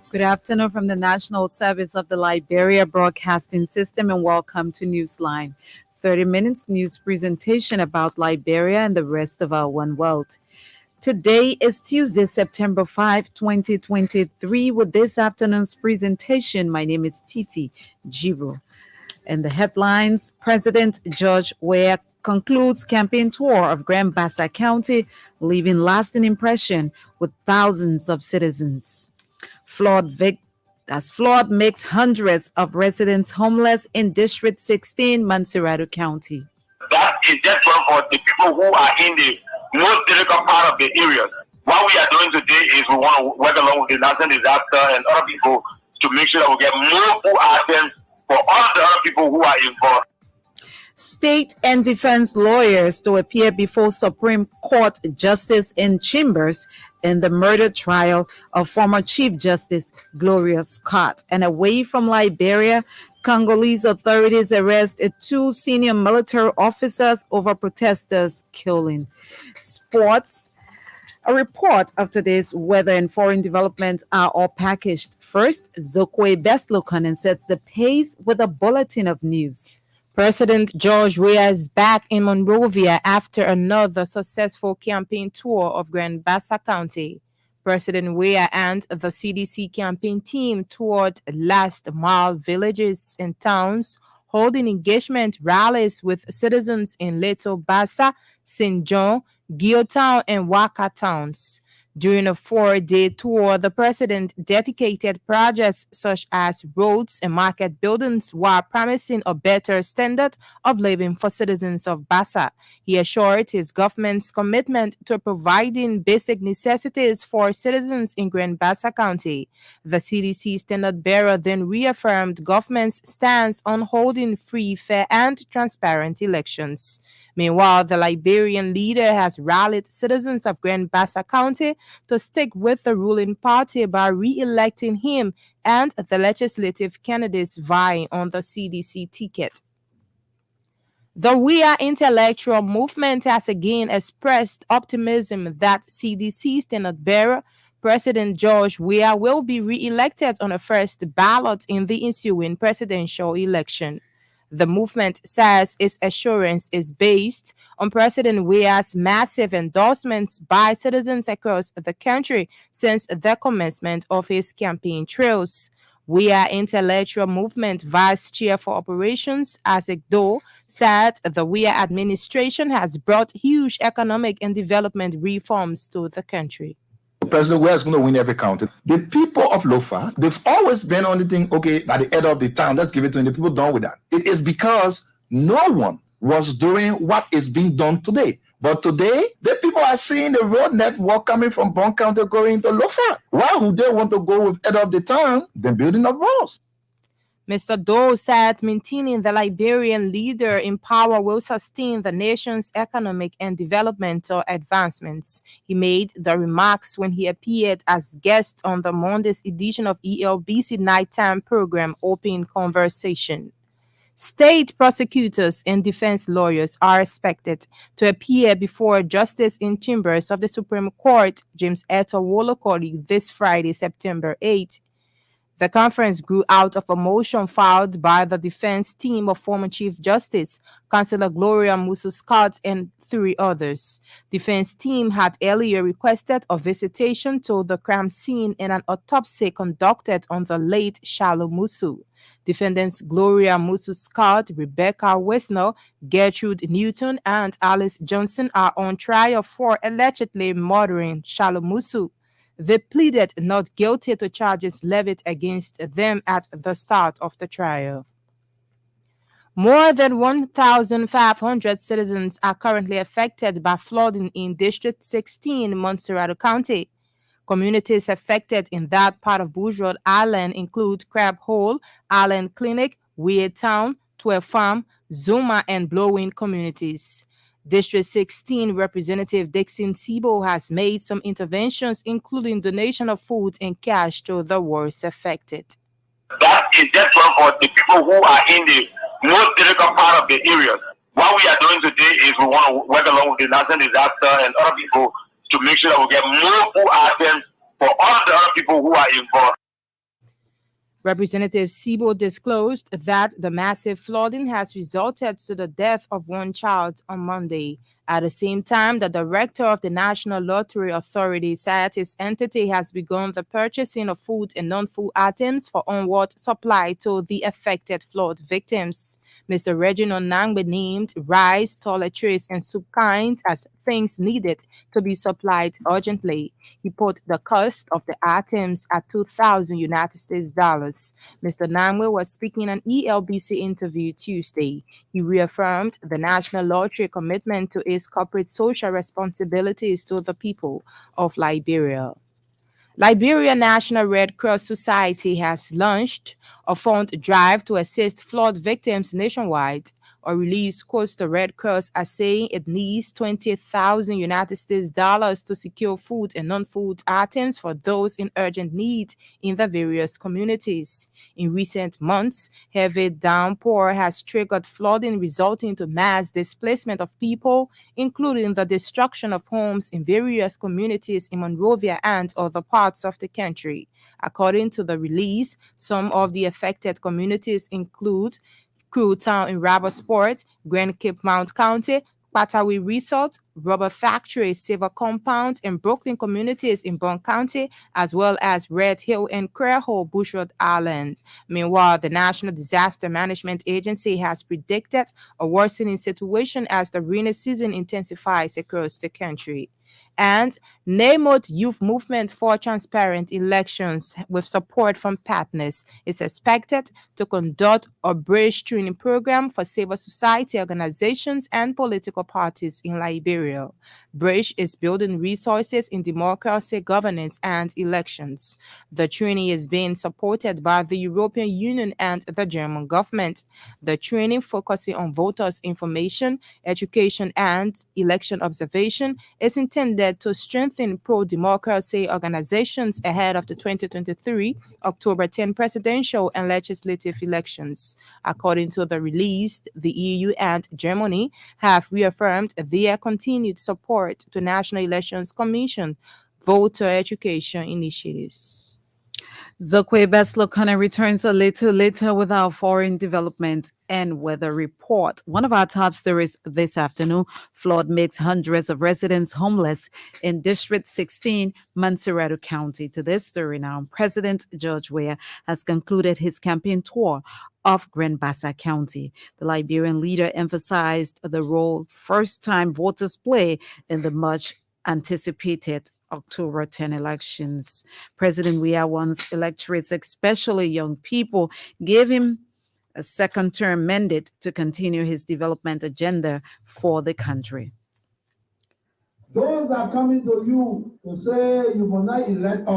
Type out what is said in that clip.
Good afternoon from the National Service of the Liberia Broadcasting System and welcome to Newsline. 30 minutes news presentation about Liberia and the rest of our one world. Today is Tuesday, September 5, 2023. With this afternoon's presentation, my name is Titi Jiro. And the headlines, President George Weah concludes campaign tour of Grand Bassa County, leaving lasting impression with thousands of citizens. Flood makes hundreds of residents homeless in District 16, Montserrat County. That is just one for the people who are in the most difficult part of the areas. What we are doing today is we want to work along with the national disaster and other people to make sure that we get more food items for all the other people who are involved. State and defense lawyers to appear before Supreme Court Justice in chambers in the murder trial of former Chief Justice Gloria Scott. And away from Liberia, Congolese authorities arrest two senior military officers over protesters killing. Sports. A report of today's weather and foreign developments are all packaged. First, Zokwe Beslokanen sets the pace with a bulletin of news. President George Weah is back in Monrovia after another successful campaign tour of Grand Bassa County. President Weah and the CDC campaign team toured last-mile villages and towns, holding engagement rallies with citizens in Little Bassa, St. John, Guillottown, and Waka towns. During a 4-day tour, the president dedicated projects such as roads and market buildings while promising a better standard of living for citizens of Bassa. He assured his government's commitment to providing basic necessities for citizens in Grand Bassa County. The CDC standard bearer then reaffirmed government's stance on holding free, fair, and transparent elections. Meanwhile, the Liberian leader has rallied citizens of Grand Bassa County to stick with the ruling party by re-electing him and the legislative candidates vying on the CDC ticket. The Weah intellectual movement has again expressed optimism that CDC standard bearer President George Weah will be re-elected on the first ballot in the ensuing presidential election. The movement says its assurance is based on President Weah's massive endorsements by citizens across the country since the commencement of his campaign trails. Weah Intellectual Movement Vice Chair for Operations, Isaac Doe, said the Weah administration has brought huge economic and development reforms to the country. President Weah is going to win every county. The people of Lofa, they've always been on the thing, okay, at the head of the town, let's give it to them. The people done with that. It is because no one was doing what is being done today. But today, the people are seeing the road network coming from Bon County going into Lofa. Why would they want to go with head of the town than building of roads? Mr. Doe said maintaining the Liberian leader in power will sustain the nation's economic and developmental advancements. He made the remarks when he appeared as guest on the Monday's edition of ELBC nighttime program Open Conversation. State prosecutors and defense lawyers are expected to appear before justice in chambers of the Supreme Court, James Eto Wolokori, this Friday, September 8. The conference grew out of a motion filed by the defense team of former Chief Justice, Councillor Gloria Musu Scott, and 3 others. Defense team had earlier requested a visitation to the crime scene and an autopsy conducted on the late Shalom Musu. Defendants Gloria Musu Scott, Rebecca Wisner, Gertrude Newton, and Alice Johnson are on trial for allegedly murdering Shalom Musu. They pleaded not guilty to charges levied against them at the start of the trial. More than 1,500 citizens are currently affected by flooding in District 16, Montserrat County. Communities affected in that part of Bourgeois Island include Crab Hole, Island Clinic, Weird Town, 12 Farm, Zuma, and Blowing communities. District 16 Representative Dixon Sibo has made some interventions, including donation of food and cash to the worst affected. That is just one for the people who are in the most difficult part of the areas. What we are doing today is we want to work along with the national disaster and other people to make sure that we get more food items for all the other people who are involved. Representative Sibo disclosed that the massive flooding has resulted to the death of one child on Monday. At the same time, the director of the National Lottery Authority said his entity has begun the purchasing of food and non-food items for onward supply to the affected flood victims. Mr. Reginald Nangbe named rice, toiletries, and soup kinds as things needed to be supplied urgently. He put the cost of the items at 2,000 United States dollars. Mr. Nangbe was speaking in an ELBC interview Tuesday. He reaffirmed the National Lottery commitment to its corporate social responsibilities to the people of Liberia. Liberia National Red Cross Society has launched a fund drive to assist flood victims nationwide. A release quotes the Red Cross as saying it needs 20,000 United States dollars to secure food and non-food items for those in urgent need in the various communities. In recent months, heavy downpour has triggered flooding resulting to mass displacement of people, including the destruction of homes in various communities in Monrovia and other parts of the country. According to the release, some of the affected communities include Crew Town in Rabosport, Grand Cape Mount County, Patawi Resort, Rubber Factory, Silver Compound, and Brooklyn communities in Bond County, as well as Red Hill and Crareholm, Bushwood Island. Meanwhile, the National Disaster Management Agency has predicted a worsening situation as the rainy season intensifies across the country. And NAMOD Youth Movement for Transparent Elections, with support from partners, is expected to conduct a bridge training program for civil society organizations and political parties in Liberia. Bridge is building resources in democracy, governance, and elections. The training is being supported by the European Union and the German government. The training, focusing on voters' information, education, and election observation, is intended to strengthen pro-democracy organizations ahead of the 2023 October 10 presidential and legislative elections. According to the release, the EU and Germany have reaffirmed their continued support to National Elections Commission voter education initiatives. Zokwe Beslokana returns a little later with our foreign development and weather report. One of our top stories this afternoon: flood makes hundreds of residents homeless in District 16, Montserrado County. To this story now, President George Weah has concluded his campaign tour of Grand Bassa County. The Liberian leader emphasized the role first-time voters play in the much anticipated October 10 elections. President Weah wants electorates, especially young people, gave him a second term mandate to continue his development agenda for the country. Those that are coming to you to say you will not elect us.